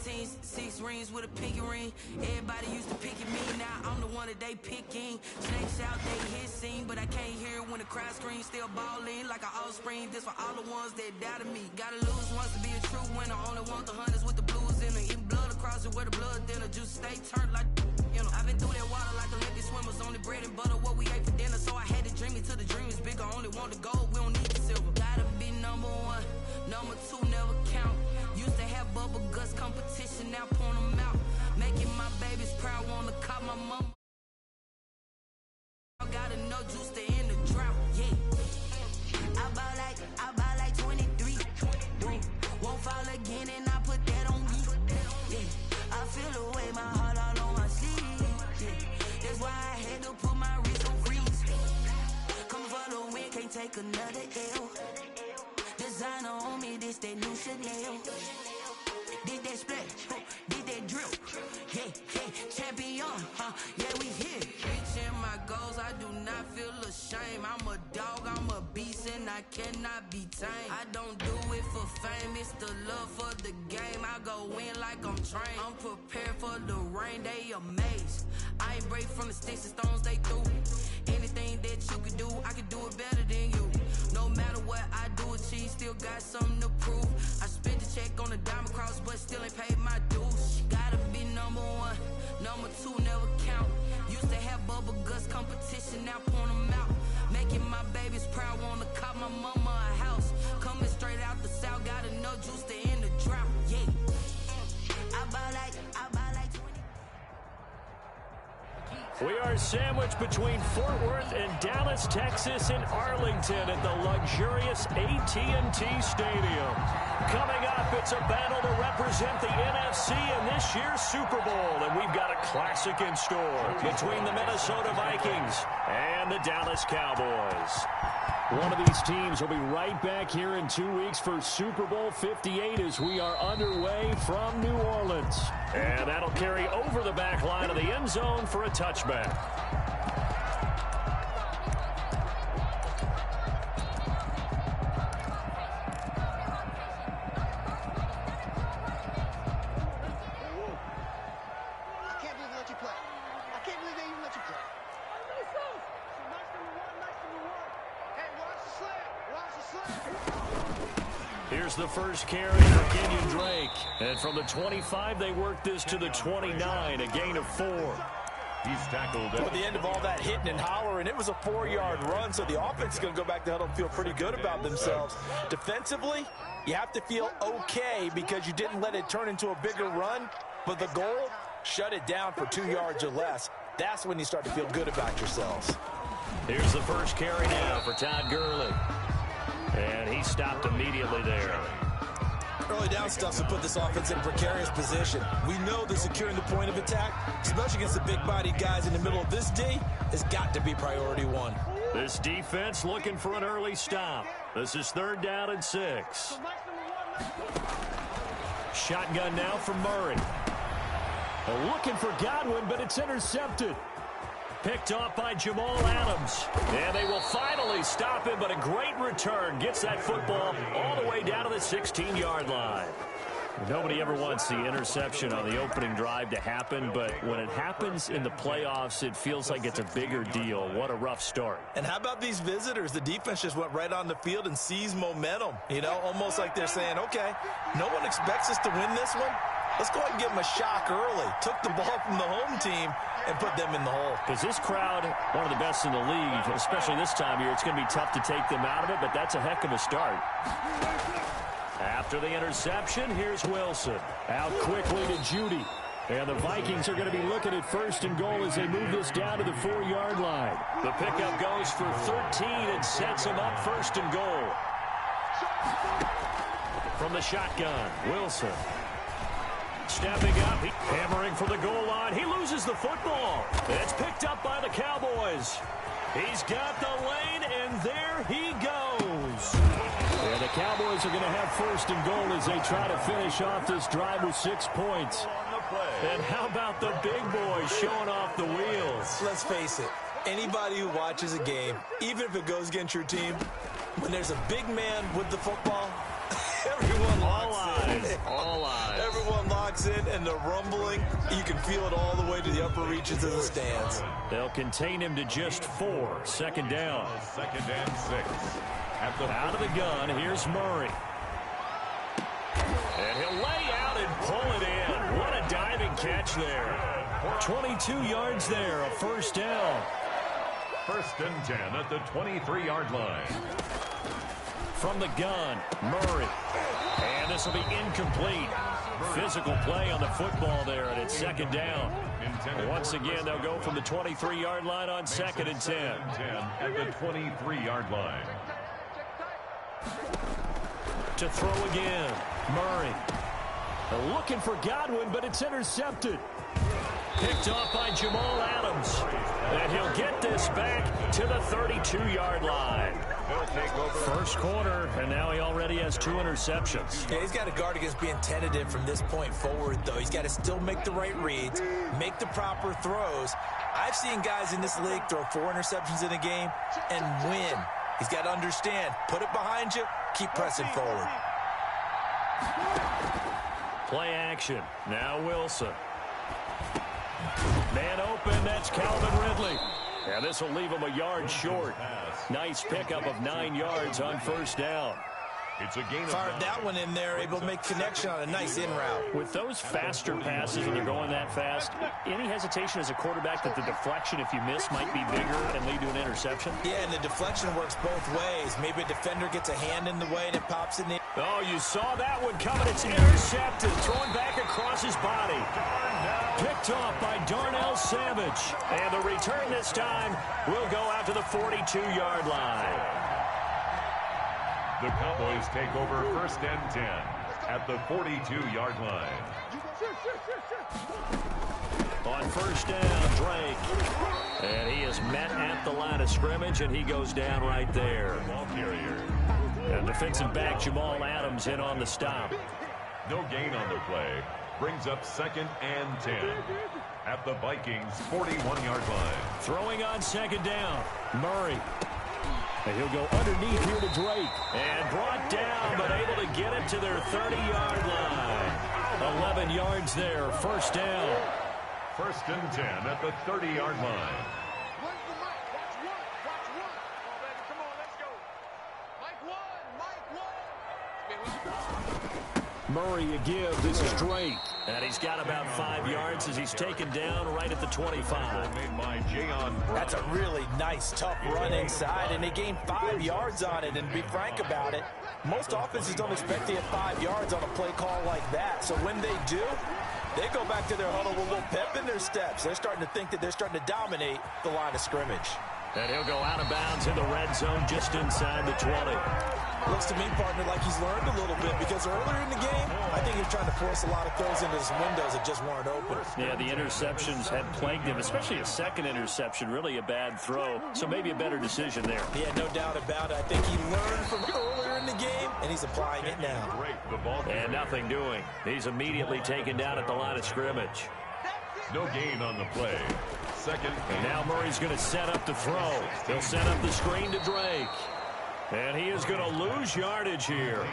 18, 6 rings with a pinky ring. Everybody used to pick at me, now I'm the one that they picking. Snakes out, they hissing, but I can't hear when the crowd screams. Still balling like an offspring. This for all the ones that doubted me. Gotta lose once to be a true winner. Only want the hunters with the blues in it. Eating blood across it where the blood dinner. Juice stay turned like, you know. I've been through that water like Olympic swimmers. Only bread and butter what we ate for dinner. So I had to dream it till the dream is bigger. Only want the gold, we don't need the silver. Gotta be number one, number two never count. Used to have bubble guts competition, now point them out. Making my babies proud, wanna call my mama. Got enough juice to end the drought, yeah. I buy like 23. Won't fall again and I put that on me. Yeah. I feel the way my heart all on my sleeve. Yeah. That's why I had to put my wrist on freeze. Coming for the win, can't take another L. Designer on me, this that new Chanel. Did that split, did that drill. Yeah, champion, yeah, we here. Reaching my goals, I do not feel ashamed. I'm a dog, I'm a beast, and I cannot be tamed. I don't do it for fame, it's the love for the game. I go in like I'm trained. I'm prepared for the rain, they amazed. I ain't break from the sticks and stones they threw. Anything that you could do, I could do it better than you. No matter what I do, achieve, still got something to prove. I spent the check on the diamond cross, but still ain't paid my dues. Gotta be number one, number two never count. Used to have bubble guts competition, now point them out. Making my babies proud, wanna call my mama a house. Coming straight out the south, got enough juice to end the drought, yeah. I buy like 20. We are sandwiched between Fort Worth and Dallas, Texas, and Arlington at the luxurious AT&T Stadium. Coming up, it's a battle to represent the NFC in this year's Super Bowl, and we've got a classic in store between the Minnesota Vikings and the Dallas Cowboys. One of these teams will be right back here in 2 weeks for Super Bowl 58 as we are underway from New Orleans. And that'll carry over the back line of the end zone for a touchback. Here's the first carry for Kenyon Drake. And from the 25, they work this to the 29, a gain of 4. He's tackled at the end of all that hitting and hollering. It was a 4-yard run, so the offense is going to go back to huddle and feel pretty good about themselves. Defensively, you have to feel okay because you didn't let it turn into a bigger run. But the goal, shut it down for 2 yards or less. That's when you start to feel good about yourselves. Here's the first carry now for Todd Gurley. And he stopped immediately there. Early down stuff to put this offense in a precarious position. We know that securing the point of attack, especially against the big-bodied guys in the middle of this D, has got to be priority one. This defense looking for an early stop. This is 3rd down and 6. Shotgun now from Murray. Looking for Godwin, but it's intercepted. Picked off by Jamal Adams. And they will finally stop him, but a great return. Gets that football all the way down to the 16-yard line. Nobody ever wants the interception on the opening drive to happen, but when it happens in the playoffs, it feels like it's a bigger deal. What a rough start. And how about these visitors? The defense just went right on the field and seized momentum. You know, almost like they're saying, okay, no one expects us to win this one. Let's go ahead and give them a shock early. Took the ball from the home team and put them in the hole. Because this crowd, one of the best in the league, especially this time of year, it's going to be tough to take them out of it, but that's a heck of a start. After the interception, here's Wilson. Out quickly to Judy. And the Vikings are going to be looking at 1st and goal as they move this down to the 4-yard line. The pickup goes for 13 and sets them up 1st and goal. From the shotgun, Wilson. Stepping up, hammering for the goal line. He loses the football. It's picked up by the Cowboys. He's got the lane, and there he goes. And the Cowboys are going to have 1st and goal as they try to finish off this drive with 6 points. And how about the big boys showing off the wheels? Let's face it, anybody who watches a game, even if it goes against your team, when there's a big man with the football, everyone locks in. All eyes. Everyone locks kicks in and the rumbling, you can feel it all the way to the upper reaches of the stands. They'll contain him to just 4. Second down. Second and 6. Out of the gun, here's Murray. And he'll lay out and pull it in. What a diving catch there. 22 yards there, a first down. First and 10 at the 23-yard line. From the gun, Murray. And this will be incomplete. Physical play on the football there, and it's second down. Once again, they'll go from the 23-yard line on second and 10. At the 23-yard line. To throw again, Murray. They're looking for Godwin, but it's intercepted. Picked off by Jamal Adams. And he'll get this back to the 32-yard line. First quarter, and now he already has 2 interceptions. Yeah, he's got to guard against being tentative from this point forward, though. He's got to still make the right reads, make the proper throws. I've seen guys in this league throw 4 interceptions in a game and win. He's got to understand, put it behind you, keep pressing forward. Play action. Now Wilson. Man open, that's Calvin Ridley. And this will leave him a yard short. Nice pickup of 9 yards on first down. It's a gain of Fired that one in there, able to make connection on a nice in route. With those faster passes and they're going that fast, any hesitation as a quarterback that the deflection, if you miss, might be bigger and lead to an interception? Yeah, and the deflection works both ways. Maybe a defender gets a hand in the way and it pops in the... Oh, you saw that one coming. It's intercepted. Thrown back across his body. Picked off by Darnell Savage. And the return this time will go out to the 42-yard line. The Cowboys take over first and 10 at the 42-yard line. On first down, Drake. And he is met at the line of scrimmage, and he goes down right there. Ball carrier. And defensive back Jamal Adams in on the stop. No gain on the play. Brings up second and 10 at the Vikings' 41-yard line. Throwing on second down, Murray. And he'll go underneath here to Drake. And brought down, but able to get it to their 30-yard line. 11 yards there, first down. First and 10 at the 30-yard line. Murray a give. This is Drake. And he's got about 5 yards as he's taken down right at the 25. That's a really nice, tough run inside, and they gained 5 yards on it. And to be frank about it, most offenses don't expect to get 5 yards on a play call like that. So when they do, they go back to their huddle with a little pep in their steps. They're starting to think that they're starting to dominate the line of scrimmage. And he'll go out of bounds in the red zone just inside the 20. Looks to me, partner, like he's learned a little bit, because earlier in the game, I think he was trying to force a lot of throws into his windows that just weren't open. Yeah, the interceptions had plagued him, especially a second interception, really a bad throw. So maybe a better decision there. Yeah, no doubt about it. I think he learned from earlier in the game, and he's applying it now. And nothing doing. He's immediately taken down at the line of scrimmage. No gain on the play. Second. And now Murray's going to set up the throw. He'll set up the screen to Drake. And he is going to lose yardage here.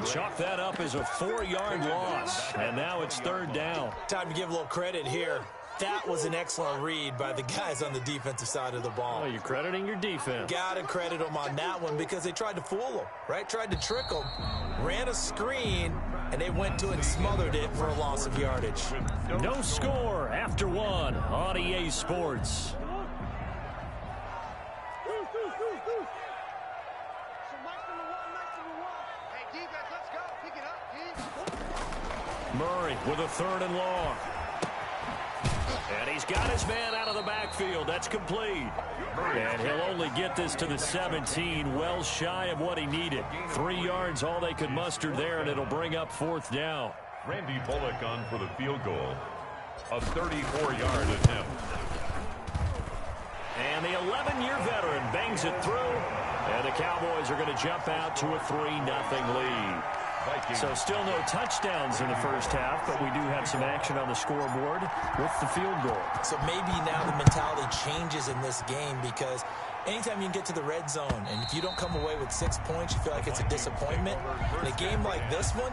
Chalk that up as a 4-yard loss. And now it's third down. Time to give a little credit here. That was an excellent read by the guys on the defensive side of the ball. Oh, you're crediting your defense. Got to credit them on that one, because they tried to fool them, right? Tried to trick them. Ran a screen, and they went to it and smothered it for a loss of yardage. No score after one on EA Sports. Murray with a third and long. And he's got his man out of the backfield. That's complete. And he'll only get this to the 17, well shy of what he needed. 3 yards, all they could muster there, and it'll bring up fourth down. Randy Bullock on for the field goal. A 34-yard attempt. And the 11-year veteran bangs it through. And the Cowboys are going to jump out to a 3-0 lead. So still no touchdowns in the first half, but we do have some action on the scoreboard with the field goal. So maybe now the mentality changes in this game, because anytime you can get to the red zone, and if you don't come away with 6 points, you feel like it's a disappointment. In a game like this one,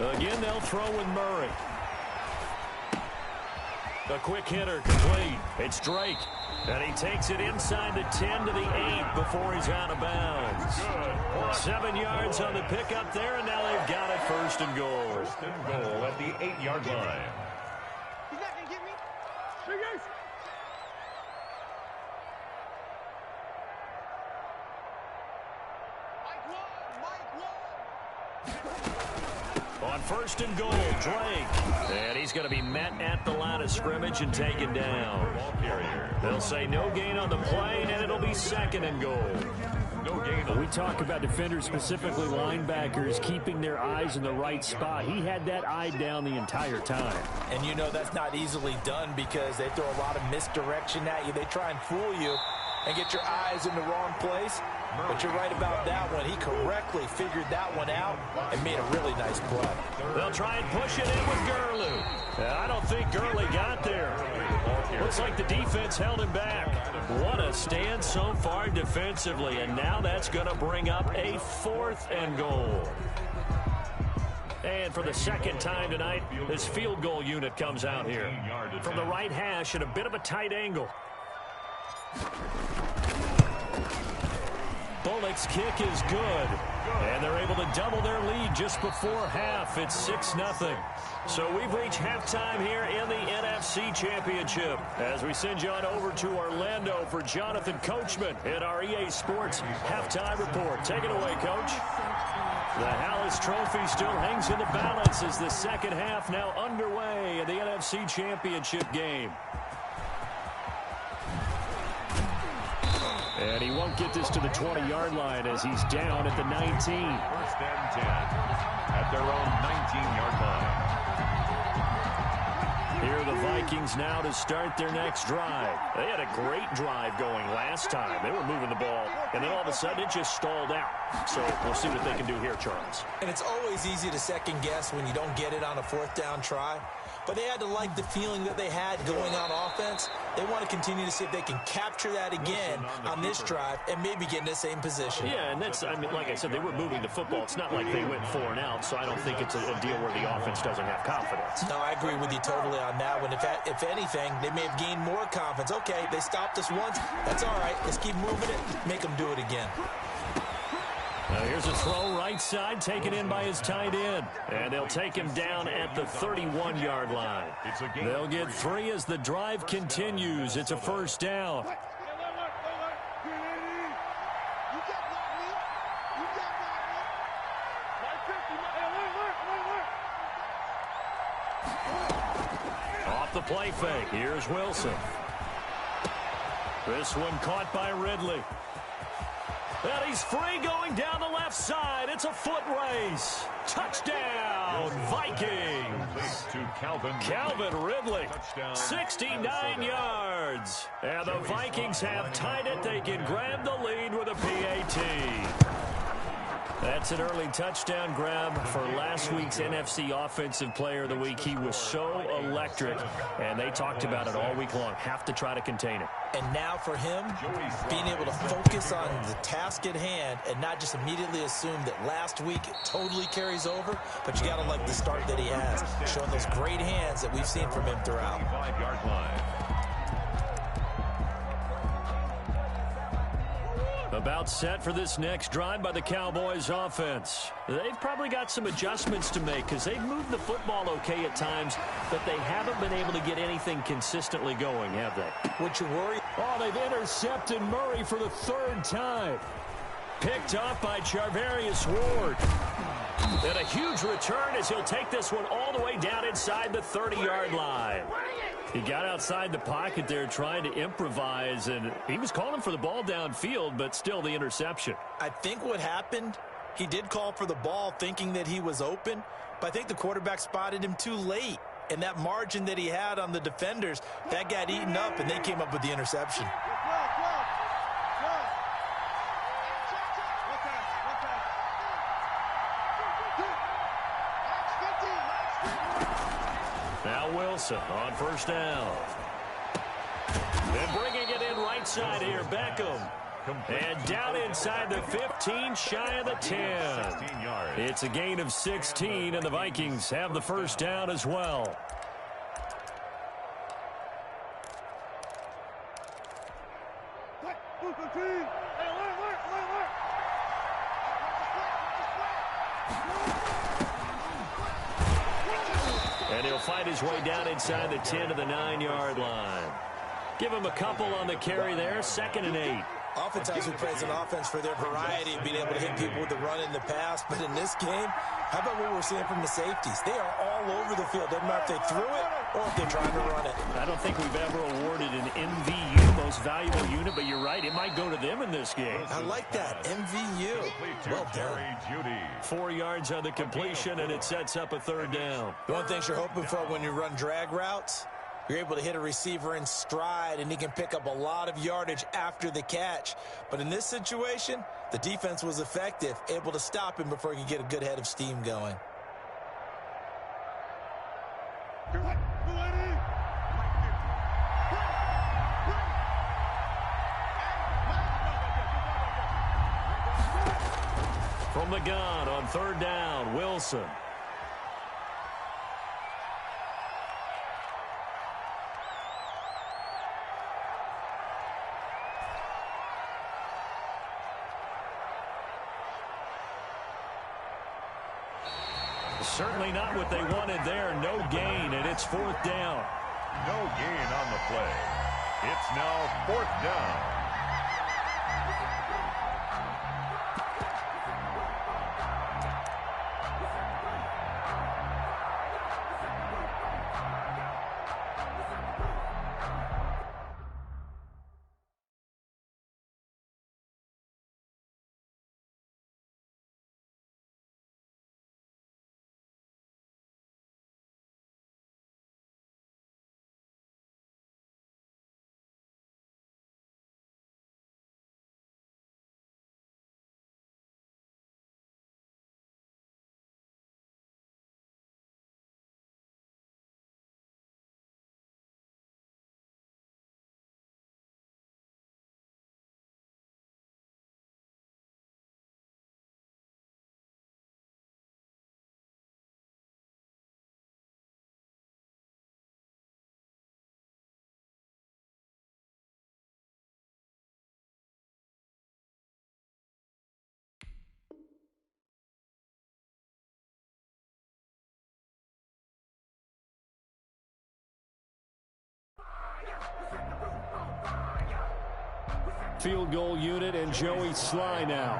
Again, they'll throw with Murray. A quick hitter, complete. It's Drake. And he takes it inside the 10 to the 8 before he's out of bounds. 7 yards on the pickup there, and now they've got it first and goal. First and goal at the 8-yard line. He's not going to get me. On first and goal, Drake. And he's going to be met at the line of scrimmage and taken down. They'll say no gain on the play, and it'll be second and goal. No gain. We talk about defenders, specifically linebackers, keeping their eyes in the right spot. He had that eye down the entire time. And you know that's not easily done because they throw a lot of misdirection at you. They try and fool you and get your eyes in the wrong place. But you're right about that one. He correctly figured that one out and made a really nice play. They'll try and push it in with Gurley. I don't think Gurley got there. Looks like the defense held him back. What a stand so far defensively, and now that's going to bring up a 4th and goal. And for the second time tonight, this field goal unit comes out here. From the right hash at a bit of a tight angle. Bullock's kick is good. And they're able to double their lead just before half. It's 6-0. So we've reached halftime here in the NFC Championship. As we send you on over to Orlando for Jonathan Coachman in our EA Sports Halftime Report. Take it away, Coach. The Hallis Trophy still hangs in the balance as the second half now underway in the NFC Championship game. And he won't get this to the 20-yard line as he's down at the 19. First and 10 at their own 19-yard line. Here are the Vikings now to start their next drive. They had a great drive going last time. They were moving the ball, and then all of a sudden it just stalled out. So we'll see what they can do here, Charles. And it's always easy to second guess when you don't get it on a 4th down try. But they had to like the feeling that they had going on offense. They want to continue to see if they can capture that again on this drive and maybe get in the same position. Yeah, and that's, I mean, like I said, they were moving the football. It's not like they went 4 and out, so I don't think it's a deal where the offense doesn't have confidence. No, I agree with you totally on that one. If anything, they may have gained more confidence. Okay, they stopped us once. That's all right. Let's keep moving it. Make them do it again. Here's a throw right side, taken in by his tight end. And they'll take him down at the 31-yard line. They'll get 3 as the drive continues. It's a first down. Off the play fake. Here's Wilson. This one caught by Ridley. And he's free going down the left side. It's a foot race. Touchdown, Vikings. To Calvin Ridley, 69 yards. And the Vikings have tied it. They can grab the lead with a PAT. That's an early touchdown grab for last week's NFC Offensive Player of the Week. He was so electric, and they talked about it all week long. Have to try to contain it. And now for him, being able to focus on the task at hand and not just immediately assume that last week it totally carries over, but you got to like the start that he has, showing those great hands that we've seen from him throughout. 5-yard line. About set for this next drive by the Cowboys offense. They've probably got some adjustments to make because they've moved the football okay at times, but they haven't been able to get anything consistently going, have they? Would you worry? Oh, they've intercepted Murray for the 3rd time. Picked up by Charvarius Ward. And a huge return as he'll take this one all the way down inside the 30-yard line. He got outside the pocket there trying to improvise, and he was calling for the ball downfield, but still the interception. I think what happened, he did call for the ball thinking that he was open, but I think the quarterback spotted him too late. And that margin that he had on the defenders, that got eaten up, and they came up with the interception. Now Wilson on first down. And bringing it in right side here, Beckham. And down inside the 15, shy of the 10. 16 yards. It's a gain of 16, and the Vikings have the first down as well. And he'll find his way down inside the 10 to the 9-yard line. Give him a couple on the carry there, 2nd and 8. Oftentimes we praise an offense for their variety of being able to hit people with the run in the pass. But in this game, how about what we're seeing from the safeties? They are all over the field. Doesn't matter if they threw it or if they're trying to run it. I don't think we've ever awarded an MVU, most valuable unit, but you're right. It might go to them in this game. I like that. MVU. Well done. 4 yards on the completion, and it sets up a 3rd down. The one thing you're hoping for when you run drag routes, you're able to hit a receiver in stride, and he can pick up a lot of yardage after the catch. But in this situation, the defense was effective, able to stop him before he could get a good head of steam going. From the gun on 3rd down, Wilson. Certainly not what they wanted there. No gain, and it's 4th down. No gain on the play. It's now 4th down. Field goal unit and Joey Sly now.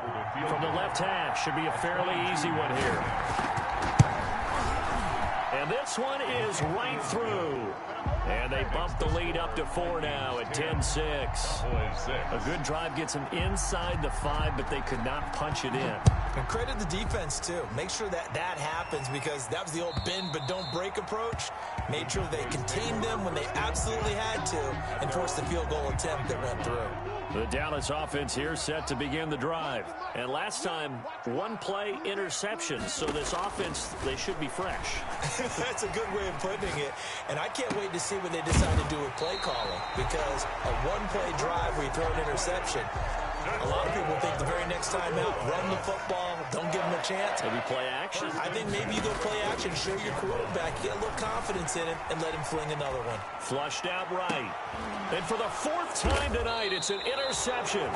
From the left hash, should be a fairly easy one here. And this one is right through. And they bump the lead up to 4 now at 10-6. A good drive gets them inside the 5, but they could not punch it in. And credit the defense, too. Make sure that happens, because that was the old bend but don't break approach. Made sure they contained them when they absolutely had to and forced the field goal attempt that went through. The Dallas offense here set to begin the drive. And last time, 1-play interception. So this offense, they should be fresh. That's a good way of putting it. And I can't wait to see what they decide to do with play calling, because a 1-play drive where you throw an interception, a lot of people think the very next time out, run the football, don't give them a chance. Maybe play action. I think maybe you go play action, show your quarterback, get a little confidence in him, and let him fling another one. Flushed out right. And for the 4th time tonight, it's an interception.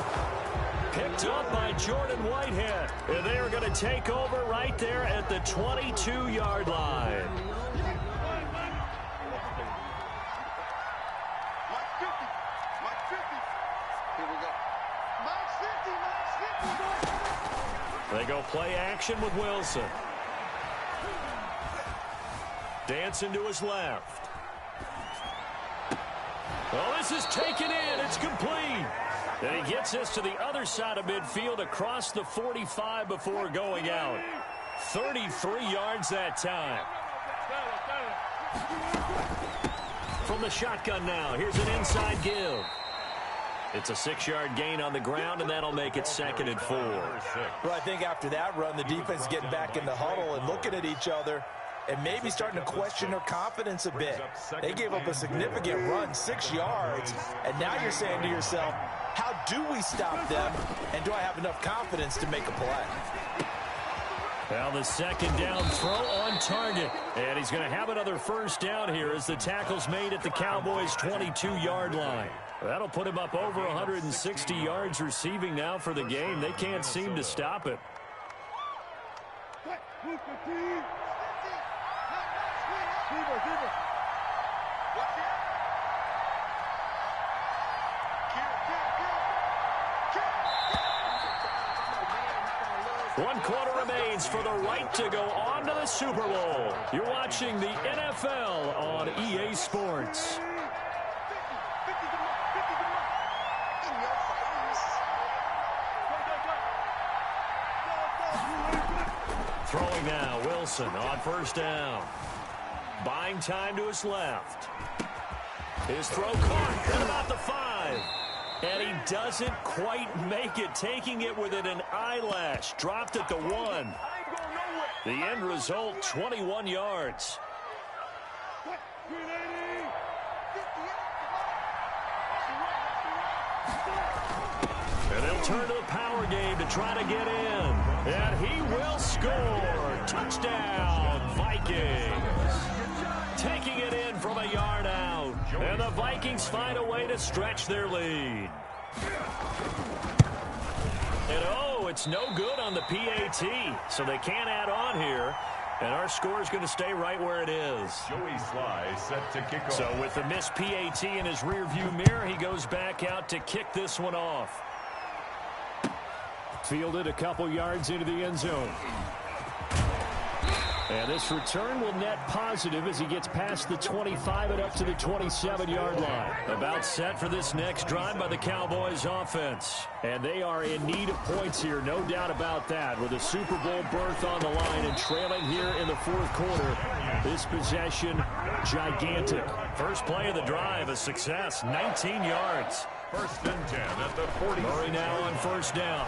Picked up by Jordan Whitehead. And they are going to take over right there at the 22-yard line. They go play action with Wilson. Dancing to his left. Oh, this is taken in. It's complete. And he gets this to the other side of midfield across the 45 before going out. 33 yards that time. From the shotgun now, here's an inside give. It's a 6-yard gain on the ground, and that'll make it 2nd and 4. Well, I think after that run, the defense getting back in the huddle and looking at each other and maybe starting to question their confidence a bit. They gave up a significant run, 6 yards, and now you're saying to yourself, how do we stop them, and do I have enough confidence to make a play? Well, the second down throw on target. And he's going to have another first down here as the tackle's made at the Cowboys' 22-yard line. That'll put him up over 160 yards receiving now for the game. They can't seem to stop it. One quarter remains for the right to go on to the Super Bowl. You're watching the NFL on EA Sports. Throwing now, Wilson on first down. Buying time to his left. His throw caught at about the 5. And he doesn't quite make it, taking it within an eyelash. Dropped at the 1. The end result, 21 yards. And they'll turn to the power game to try to get in. And he will score. Touchdown, Vikings. Taking it in from a yard out. And the Vikings find a way to stretch their lead. And oh, it's no good on the PAT. So they can't add on here. And our score is going to stay right where it is. Joey Sly set to kick off. So with the missed PAT in his rearview mirror, he goes back out to kick this one off. Fielded a couple yards into the end zone. And this return will net positive as he gets past the 25 and up to the 27-yard line. About set for this next drive by the Cowboys offense. And they are in need of points here, no doubt about that. With a Super Bowl berth on the line and trailing here in the fourth quarter. This possession, gigantic. First play of the drive, a success, 19 yards. First and 10 at the 40. Murray now on first down.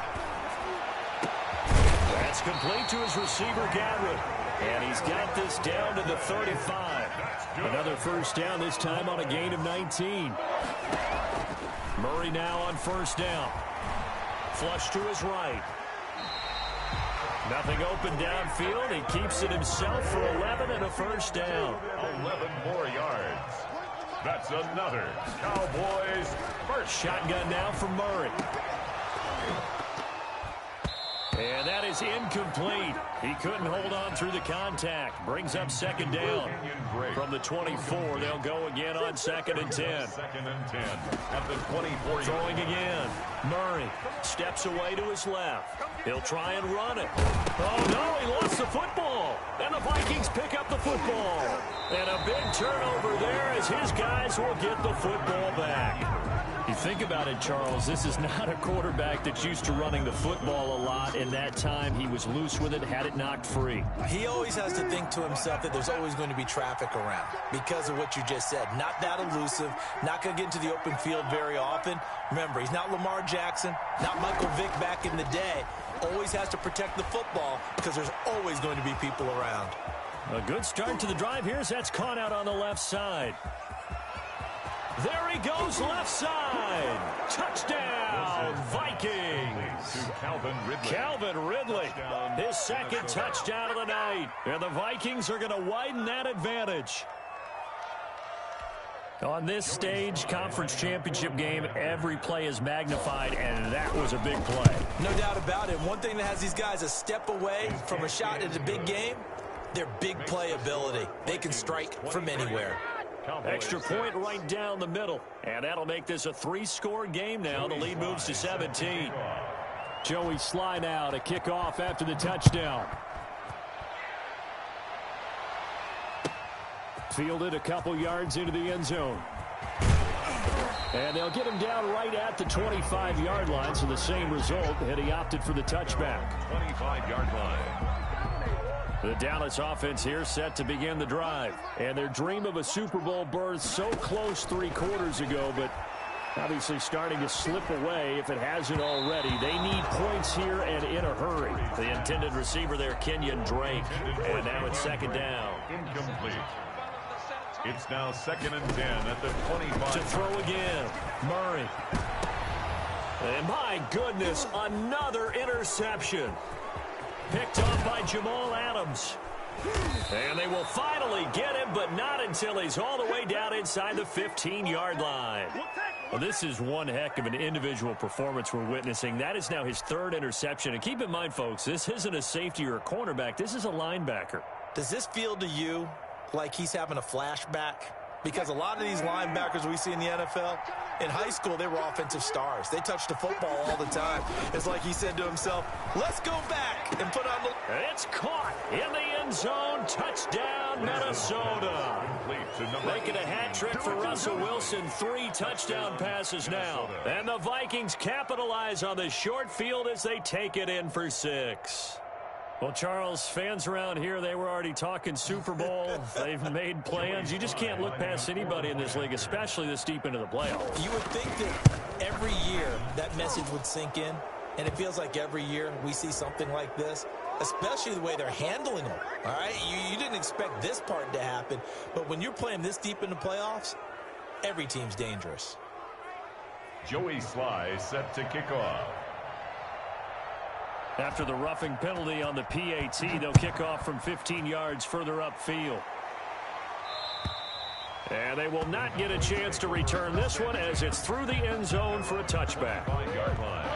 That's complete to his receiver, Gadwin. And he's got this down to the 35. Another first down, this time on a gain of 19. Murray now on first down. Flush to his right. Nothing open downfield. He keeps it himself for 11 and a first down. 11 more yards. That's another Cowboys first. Shotgun now from Murray. And that is incomplete. He couldn't hold on through the contact. Brings up second down. From the 24, they'll go again on second and 10. Second and 10 at the 24. Throwing again. Murray steps away to his left. He'll try and run it. Oh, no, he lost the football. And the Vikings pick up the football. And a big turnover there as his guys will get the football back. You think about it, Charles, this is not a quarterback that's used to running the football a lot. In that time, he was loose with it, had it knocked free. He always has to think to himself that there's always going to be traffic around because of what you just said. Not that elusive, not going to get into the open field very often. Remember, he's not Lamar Jackson, not Michael Vick back in the day. Always has to protect the football because there's always going to be people around. A good start to the drive here as that's caught out on the left side. There he goes, left side. Touchdown, Vikings. Calvin Ridley, his second touchdown of the night. And the Vikings are going to widen that advantage. On this stage, conference championship game, every play is magnified, and that was a big play. No doubt about it. One thing that has these guys a step away from a shot at a big game, their big play ability. They can strike from anywhere. Extra point right down the middle. And that'll make this a 3-score game now. The lead moves to 17. Joey Sly now to kick off after the touchdown. Fielded a couple yards into the end zone. And they'll get him down right at the 25-yard line, so the same result, and he opted for the touchback. 25-yard line. The Dallas offense here set to begin the drive. And their dream of a Super Bowl berth so close 3 quarters ago, but Obviously starting to slip away if it hasn't already. They need points here and in a hurry. The intended receiver there, Kenyon Drake. And now it's second down. Incomplete. It's now 2nd and 10 at the 25. To throw again, Murray. And my goodness, another interception. Picked off by Jamal Adams. And they will finally get him, but not until he's all the way down inside the 15-yard line. Well, this is one heck of an individual performance we're witnessing. That is now his 3rd interception. And keep in mind, folks, this isn't a safety or a cornerback. This is a linebacker. Does this feel to you like he's having a flashback? Because a lot of these linebackers we see in the NFL, in high school, they were offensive stars. They touched the football all the time. It's like he said to himself, let's go back and put on the... It's caught in the end zone. Touchdown, Minnesota. Making a hat trick for Russell Wilson. 3 touchdown passes now. And the Vikings capitalize on the short field as they take it in for 6. Well, Charles, fans around here, they were already talking Super Bowl. They've made plans. You just can't look past anybody in this league, especially this deep into the playoffs. You would think that every year that message would sink in, and it feels like every year we see something like this, especially the way they're handling it. All right, you didn't expect this part to happen, but when you're playing this deep in the playoffs, every team's dangerous. Joey Sly set to kick off. After the roughing penalty on the PAT, they'll kick off from 15 yards further upfield. And they will not get a chance to return this one as it's through the end zone for a touchback. 5-yard line.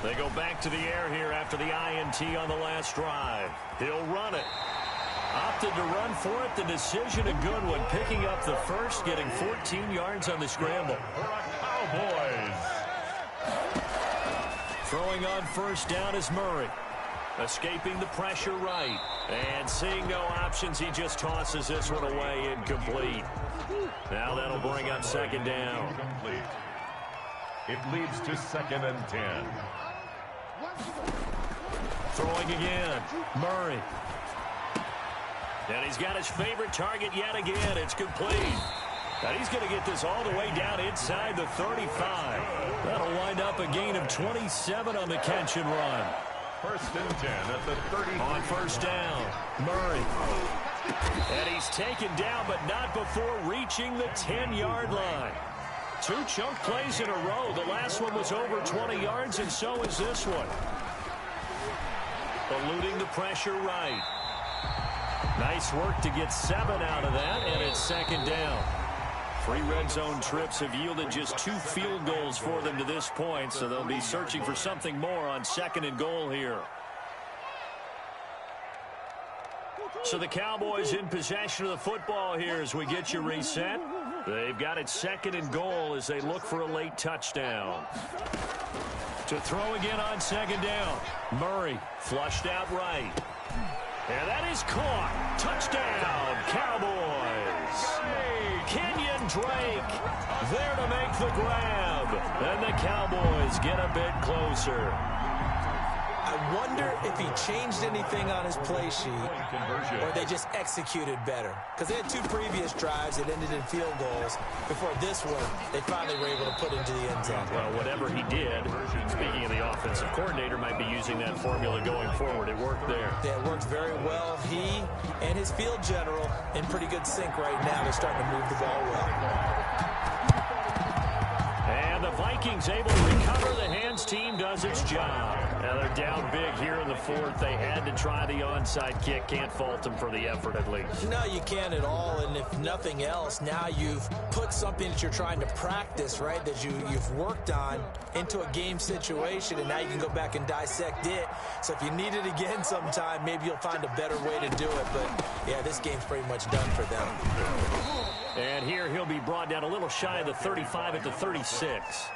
They go back to the air here after the INT on the last drive. He'll run it. Opted to run for it. The decision a good one. Picking up the first, getting 14 yards on the scramble. Cowboys. Throwing on first down is Murray. Escaping the pressure right. And seeing no options, he just tosses this one away, incomplete. Now that'll bring up second down. Incomplete. It leads to 2nd and 10. Throwing again, Murray. And he's got his favorite target yet again. It's complete. And he's going to get this all the way down inside the 35. That'll wind up a gain of 27 on the catch and run. 1st and 10 at the 30. On first down, Murray. And he's taken down, but not before reaching the 10-yard line. 2 chunk plays in a row. The last one was over 20 yards, and so is this one. Eluding the pressure right. Nice work to get 7 out of that, and it's second down. 3 red zone trips have yielded just 2 field goals for them to this point, so they'll be searching for something more on 2nd and goal here. So the Cowboys in possession of the football here as we get you reset. They've got it 2nd and goal as they look for a late touchdown. To throw again on 2nd down. Murray flushed out right. And that is caught. Touchdown, Cowboys. Kenyon Drake there to make the grab. And the Cowboys get a bit closer. I wonder if he changed anything on his play sheet or they just executed better. Because they had 2 previous drives that ended in field goals. Before this one, they finally were able to put into the end zone. Well, whatever he did, speaking of the offensive coordinator, might be using that formula going forward. It worked there. Yeah, it worked very well. He and his field general in pretty good sync right now. They're starting to move the ball well. And the Vikings able to recover. The hands team does its job. Now they're down big here in the 4th. They had to try the onside kick. Can't fault them for the effort at least. No, you can't at all. And if nothing else, now you've put something that you're trying to practice, right, that you've worked on into a game situation, and now you can go back and dissect it. So if you need it again sometime, maybe you'll find a better way to do it. But, yeah, this game's pretty much done for them. And here he'll be brought down a little shy of the 35 at the 36.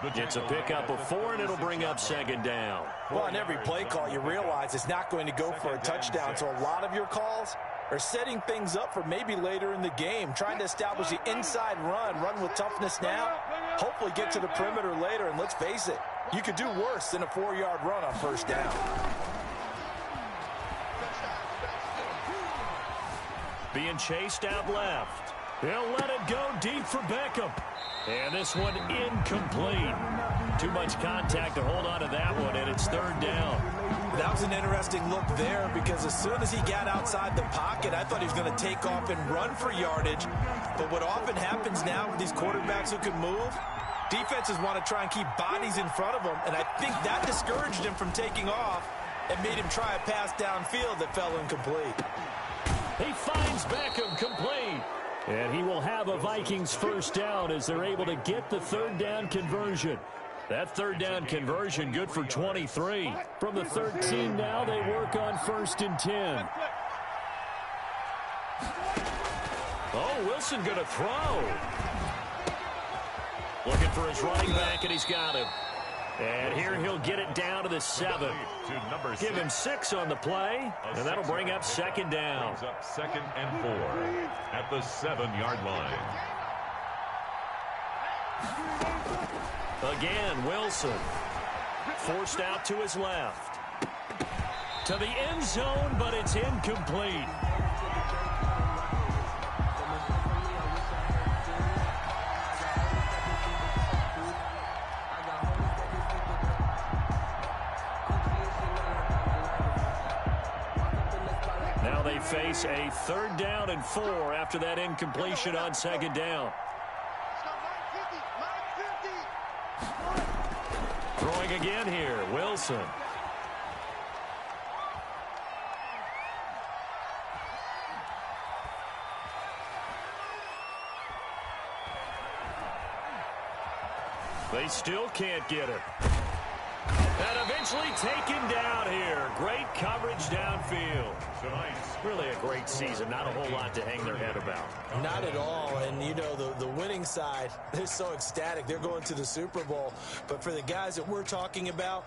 It's a pickup of 4, and it'll bring up second down. Well, on every play call, you realize it's not going to go for a touchdown. So a lot of your calls are setting things up for maybe later in the game, trying to establish the inside run with toughness now, hopefully get to the perimeter later. And let's face it, you could do worse than a 4-yard run on first down. being chased out left. He'll let it go deep for Beckham. And this one incomplete. Too much contact to hold on to that one, and it's third down. That was an interesting look there because as soon as he got outside the pocket, I thought he was going to take off and run for yardage. But what often happens now with these quarterbacks who can move, defenses want to try and keep bodies in front of them, and I think that discouraged him from taking off and made him try a pass downfield that fell incomplete. He finds Beckham complete. And he will have a Vikings first down as they're able to get the third down conversion. That third down conversion good for 23. From the 13 now, they work on first and 10. Oh, Wilson going to throw. Looking for his running back, and he's got him. And here he'll get it down to the 7. Give him 6 on the play, and that'll bring up second down. Brings up 2nd and 4 at the 7-yard line. Again, Wilson. Forced out to his left. To the end zone, but it's incomplete. Now they face a 3rd down and 4 after that incompletion on second down. Throwing again here, Wilson. They still can't get it. And eventually taken down here. Great coverage downfield. Really a great season. Not a whole lot to hang their head about. Not at all. And, you know, the winning side, they're so ecstatic. They're going to the Super Bowl. But for the guys that we're talking about,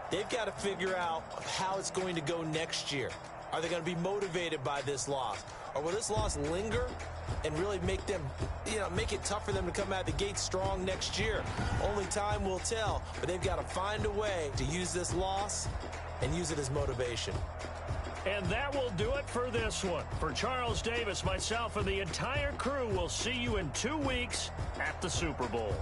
they've got to figure out how it's going to go next year. Are they going to be motivated by this loss? Or will this loss linger and really make them, make it tough for them to come out of the gate strong next year? Only time will tell, but they've got to find a way to use this loss and use it as motivation. And that will do it for this one. For Charles Davis, myself, and the entire crew, we'll see you in 2 weeks at the Super Bowl.